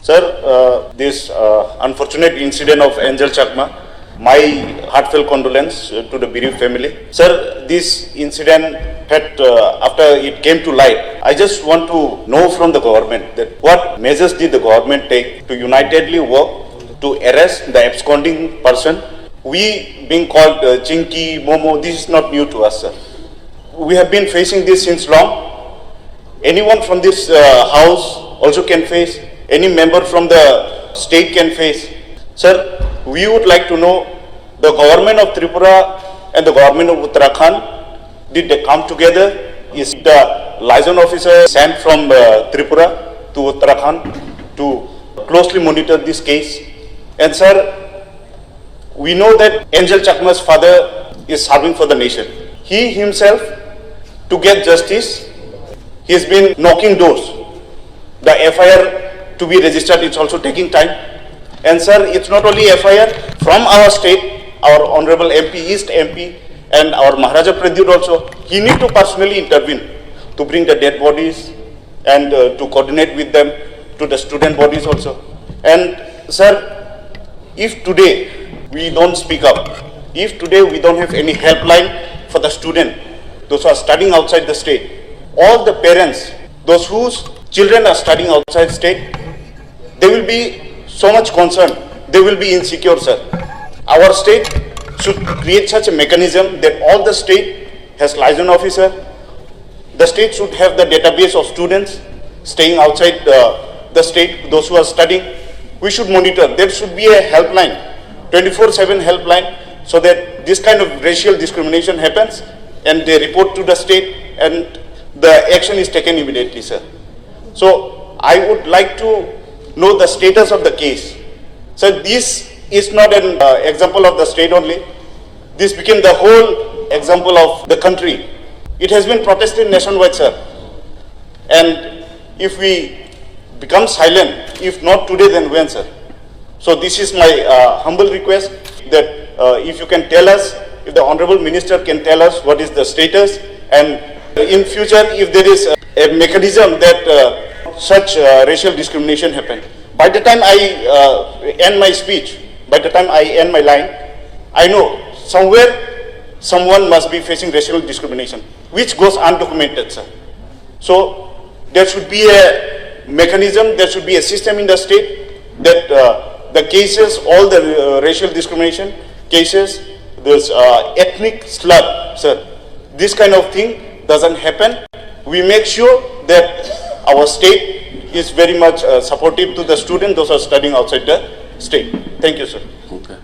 Sir, this unfortunate incident of Angel Chakma, my heartfelt condolence to the bereaved family. Sir, this incident had, after it came to light, I just want to know from the government that what measures did the government take to unitedly work to arrest the absconding person. We being called Chinky, Momo, this is not new to us, sir. We have been facing this since long. Anyone from this house also can face. Any member from the state can face. Sir, we would like to know the government of Tripura and the government of Uttarakhand, did they come together? Is the liaison officer sent from Tripura to Uttarakhand to closely monitor this case? And sir, we know that Angel Chakma's father is serving for the nation. He himself, to get justice, he has been knocking doors. The FIR to be registered, it's also taking time. And sir, it's not only FIR from our state, our Honorable MP, East MP, and our Maharaja Pradyut also, he need to personally intervene to bring the dead bodies and to coordinate with them to the student bodies also. And sir, if today we don't speak up, if today we don't have any helpline for the student, those who are studying outside the state, all the parents, those whose children are studying outside state, they will be so much concerned, they will be insecure, sir. Our state should create such a mechanism that all the state has liaison officer. The state should have the database of students staying outside the state, those who are studying. We should monitor. There should be a helpline, 24/7 helpline, so that this kind of racial discrimination happens and they report to the state and the action is taken immediately, sir. So I would like to know the status of the case. So this is not an example of the state only. This became the whole example of the country. It has been protested nationwide, sir. And if we become silent, if not today, then when, sir? So this is my humble request that if you can tell us, if the Honorable Minister can tell us what is the status, and in future, if there is a mechanism that such racial discrimination happen. By the time I end my speech, by the time I end my line, I know somewhere someone must be facing racial discrimination, which goes undocumented, sir. So there should be a mechanism, there should be a system in the state that the cases, all the racial discrimination cases, this ethnic slur, sir, this kind of thing doesn't happen. We make sure that our state is very much supportive to the students, those who are studying outside the state. Thank you, sir. Okay.